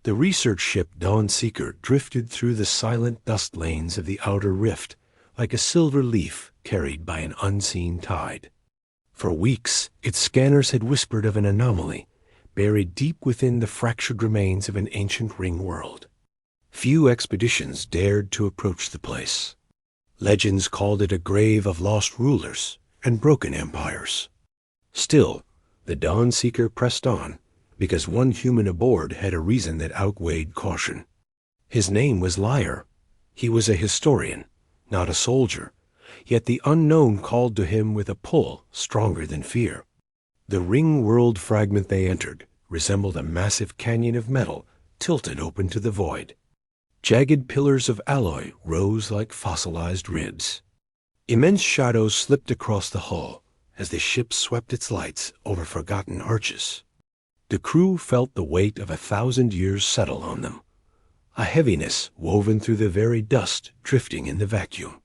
The research ship Dawnseeker drifted through the silent dust lanes of the outer rift like a silver leaf carried by an unseen tide. For weeks, its scanners had whispered of an anomaly buried deep within the fractured remains of an ancient ring world. Few expeditions dared to approach the place. Legends called it a grave of lost rulers and broken empires. Still, the Dawnseeker pressed on, because one human aboard had a reason that outweighed caution. His name was Liar. He was a historian, not a soldier, yet the unknown called to him with a pull stronger than fear. The ring world fragment they entered resembled a massive canyon of metal tilted open to the void. Jagged pillars of alloy rose like fossilized ribs. Immense shadows slipped across the hull as the ship swept its lights over forgotten arches. The crew felt the weight of 1,000 years settle on them, a heaviness woven through the very dust drifting in the vacuum.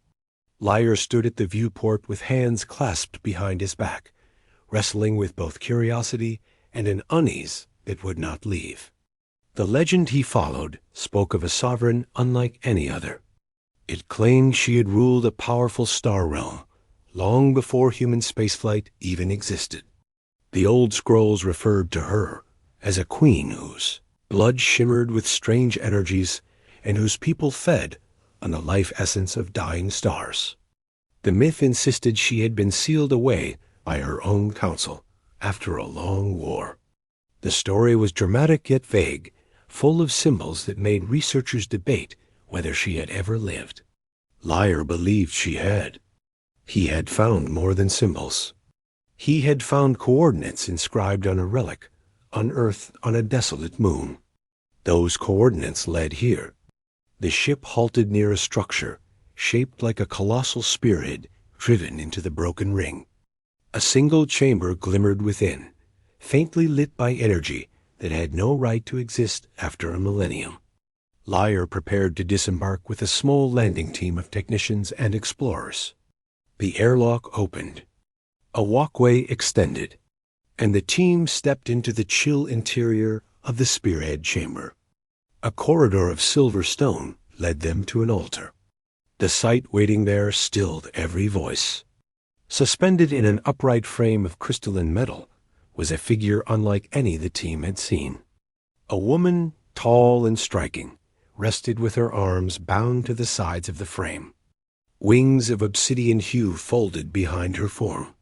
Liar stood at the viewport with hands clasped behind his back, wrestling with both curiosity and an unease that would not leave. The legend he followed spoke of a sovereign unlike any other. It claimed she had ruled a powerful star realm long before human spaceflight even existed. The old scrolls referred to her as a queen whose blood shimmered with strange energies and whose people fed on the life essence of dying stars. The myth insisted she had been sealed away by her own council after a long war. The story was dramatic yet vague, full of symbols that made researchers debate whether she had ever lived. Liar believed she had. He had found more than symbols. He had found coordinates inscribed on a relic, unearthed on a desolate moon. Those coordinates led here. The ship halted near a structure, shaped like a colossal spearhead driven into the broken ring. A single chamber glimmered within, faintly lit by energy that had no right to exist after a millennium. Liar prepared to disembark with a small landing team of technicians and explorers. The airlock opened. A walkway extended, and the team stepped into the chill interior of the spearhead chamber. A corridor of silver stone led them to an altar. The sight waiting there stilled every voice. Suspended in an upright frame of crystalline metal was a figure unlike any the team had seen. A woman, tall and striking, rested with her arms bound to the sides of the frame. Wings of obsidian hue folded behind her form.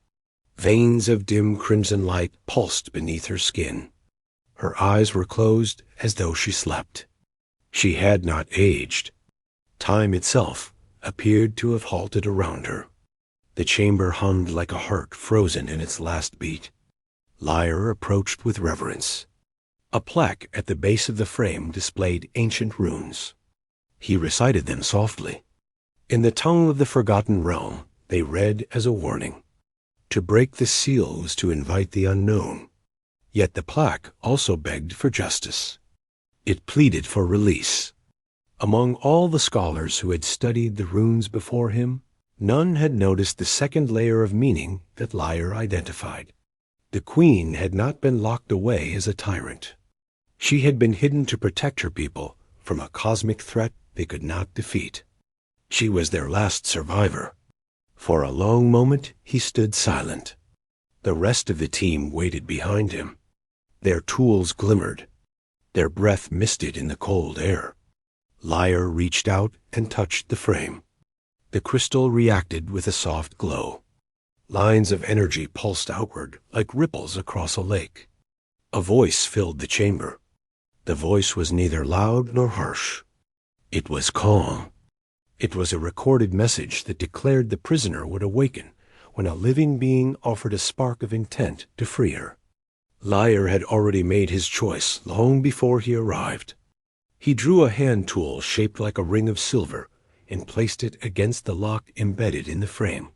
Veins of dim crimson light pulsed beneath her skin. Her eyes were closed as though she slept. She had not aged. Time itself appeared to have halted around her. The chamber hummed like a heart frozen in its last beat. Liar approached with reverence. A plaque at the base of the frame displayed ancient runes. He recited them softly. In the tongue of the forgotten realm, they read as a warning. To break the seal was to invite the unknown. Yet the plaque also begged for justice. It pleaded for release. Among all the scholars who had studied the runes before him, none had noticed the second layer of meaning that Liar identified. The queen had not been locked away as a tyrant. She had been hidden to protect her people from a cosmic threat they could not defeat. She was their last survivor. For a long moment he stood silent. The rest of the team waited behind him. Their tools glimmered. Their breath misted in the cold air. Liar reached out and touched the frame. The crystal reacted with a soft glow. Lines of energy pulsed outward like ripples across a lake. A voice filled the chamber. The voice was neither loud nor harsh. It was calm. It was a recorded message that declared the prisoner would awaken when a living being offered a spark of intent to free her. Liar had already made his choice long before he arrived. He drew a hand tool shaped like a ring of silver and placed it against the lock embedded in the frame.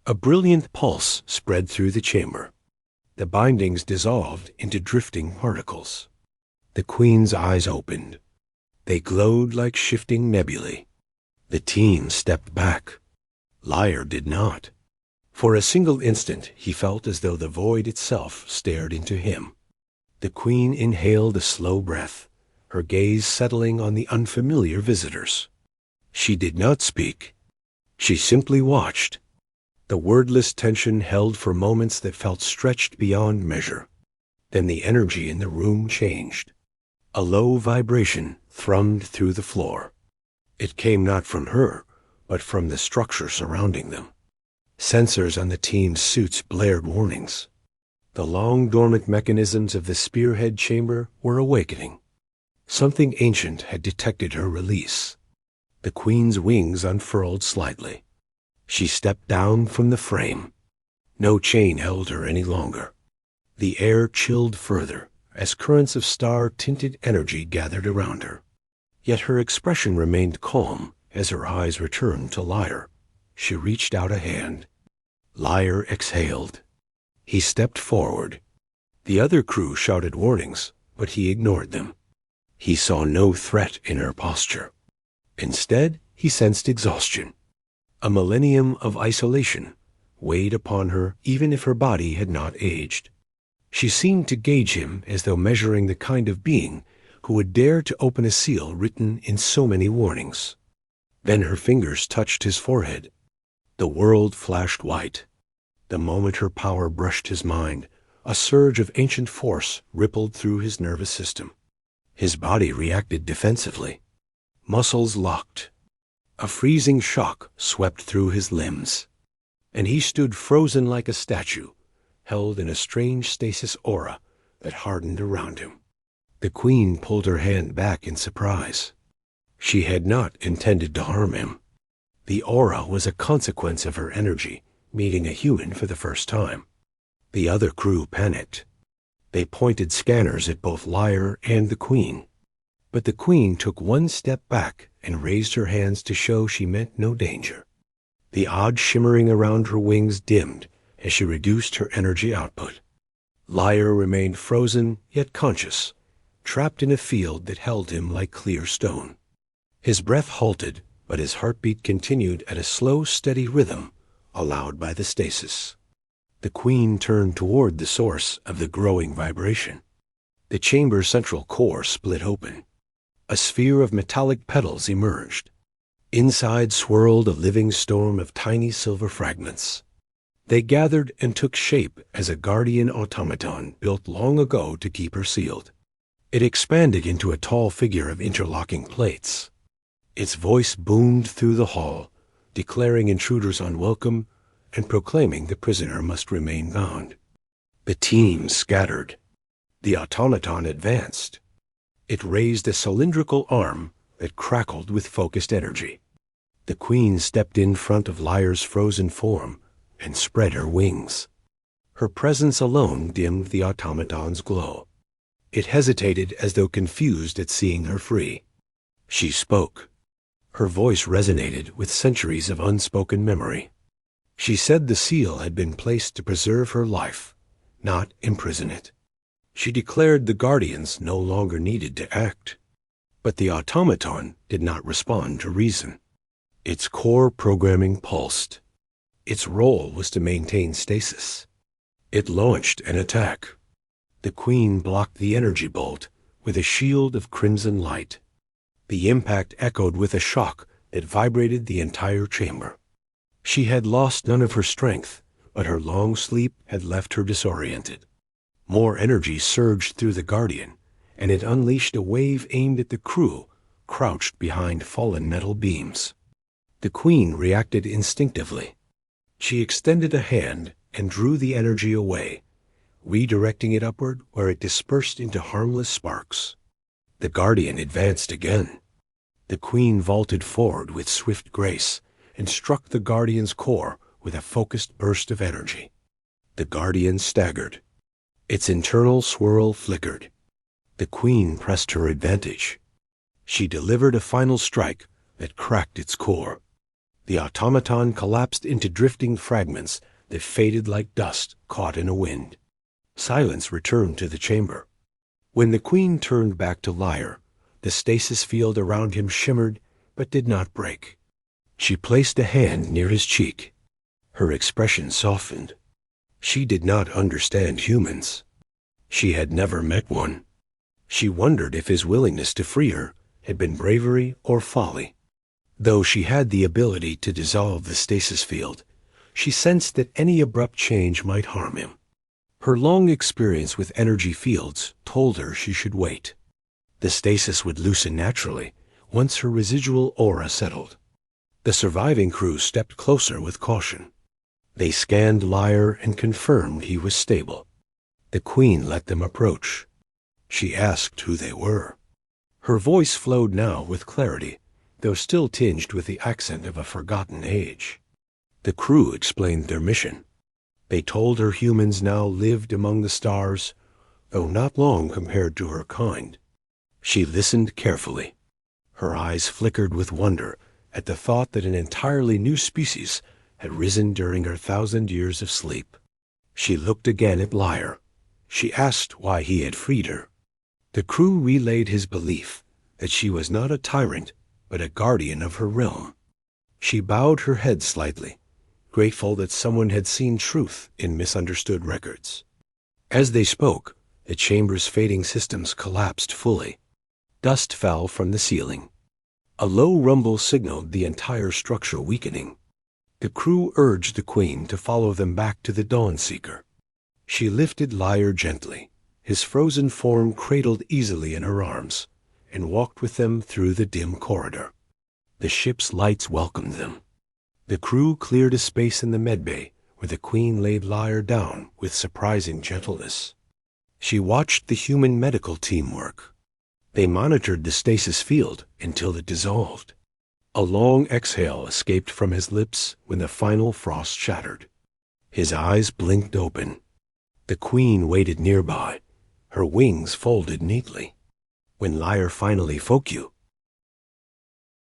A brilliant pulse spread through the chamber. The bindings dissolved into drifting particles. The queen's eyes opened. They glowed like shifting nebulae. The team stepped back. Liar did not. For a single instant he felt as though the void itself stared into him. The queen inhaled a slow breath, her gaze settling on the unfamiliar visitors. She did not speak. She simply watched. The wordless tension held for moments that felt stretched beyond measure. Then the energy in the room changed. A low vibration thrummed through the floor. It came not from her, but from the structure surrounding them. Sensors on the team's suits blared warnings. The long-dormant mechanisms of the spearhead chamber were awakening. Something ancient had detected her release. The Queen's wings unfurled slightly. She stepped down from the frame. No chain held her any longer. The air chilled further as currents of star-tinted energy gathered around her. Yet her expression remained calm as her eyes returned to Lyre. She reached out a hand. Lyre exhaled. He stepped forward. The other crew shouted warnings, but he ignored them. He saw no threat in her posture. Instead, he sensed exhaustion. A millennium of isolation weighed upon her even if her body had not aged. She seemed to gauge him as though measuring the kind of being who would dare to open a seal written in so many warnings. Then her fingers touched his forehead. The world flashed white. The moment her power brushed his mind, a surge of ancient force rippled through his nervous system. His body reacted defensively. Muscles locked. A freezing shock swept through his limbs, and he stood frozen like a statue, held in a strange stasis aura that hardened around him. The Queen pulled her hand back in surprise. She had not intended to harm him. The aura was a consequence of her energy meeting a human for the first time. The other crew panicked. They pointed scanners at both Lyre and the Queen. But the Queen took one step back and raised her hands to show she meant no danger. The odd shimmering around her wings dimmed as she reduced her energy output. Lyre remained frozen yet conscious, trapped in a field that held him like clear stone. His breath halted, but his heartbeat continued at a slow, steady rhythm, allowed by the stasis. The Queen turned toward the source of the growing vibration. The chamber's central core split open. A sphere of metallic petals emerged. Inside swirled a living storm of tiny silver fragments. They gathered and took shape as a guardian automaton built long ago to keep her sealed. It expanded into a tall figure of interlocking plates. Its voice boomed through the hall, declaring intruders unwelcome and proclaiming the prisoner must remain bound. The team scattered. The automaton advanced. It raised a cylindrical arm that crackled with focused energy. The Queen stepped in front of Lyre's frozen form and spread her wings. Her presence alone dimmed the automaton's glow. It hesitated as though confused at seeing her free. She spoke. Her voice resonated with centuries of unspoken memory. She said the seal had been placed to preserve her life, not imprison it. She declared the guardians no longer needed to act. But the automaton did not respond to reason. Its core programming pulsed. Its role was to maintain stasis. It launched an attack. The Queen blocked the energy bolt with a shield of crimson light. The impact echoed with a shock that vibrated the entire chamber. She had lost none of her strength, but her long sleep had left her disoriented. More energy surged through the Guardian, and it unleashed a wave aimed at the crew, crouched behind fallen metal beams. The Queen reacted instinctively. She extended a hand and drew the energy away, redirecting it upward where it dispersed into harmless sparks. The Guardian advanced again. The Queen vaulted forward with swift grace and struck the Guardian's core with a focused burst of energy. The Guardian staggered. Its internal swirl flickered. The Queen pressed her advantage. She delivered a final strike that cracked its core. The automaton collapsed into drifting fragments that faded like dust caught in a wind. Silence returned to the chamber. When the Queen turned back to Lyre, the stasis field around him shimmered but did not break. She placed a hand near his cheek. Her expression softened. She did not understand humans. She had never met one. She wondered if his willingness to free her had been bravery or folly. Though she had the ability to dissolve the stasis field, she sensed that any abrupt change might harm him. Her long experience with energy fields told her she should wait. The stasis would loosen naturally once her residual aura settled. The surviving crew stepped closer with caution. They scanned Lyre and confirmed he was stable. The Queen let them approach. She asked who they were. Her voice flowed now with clarity, though still tinged with the accent of a forgotten age. The crew explained their mission. They told her humans now lived among the stars, though not long compared to her kind. She listened carefully. Her eyes flickered with wonder at the thought that an entirely new species had risen during her 1,000 years of sleep. She looked again at Lyre. She asked why he had freed her. The crew relayed his belief that she was not a tyrant, but a guardian of her realm. She bowed her head slightly, grateful that someone had seen truth in misunderstood records. As they spoke, the chamber's fading systems collapsed fully. Dust fell from the ceiling. A low rumble signaled the entire structure weakening. The crew urged the Queen to follow them back to the Dawn Seeker. She lifted Lyre gently, his frozen form cradled easily in her arms, and walked with them through the dim corridor. The ship's lights welcomed them. The crew cleared a space in the medbay where the Queen laid Lyre down with surprising gentleness. She watched the human medical team work. They monitored the stasis field until it dissolved. A long exhale escaped from his lips when the final frost shattered. His eyes blinked open. The Queen waited nearby, her wings folded neatly. When Lyre finally "Foku,"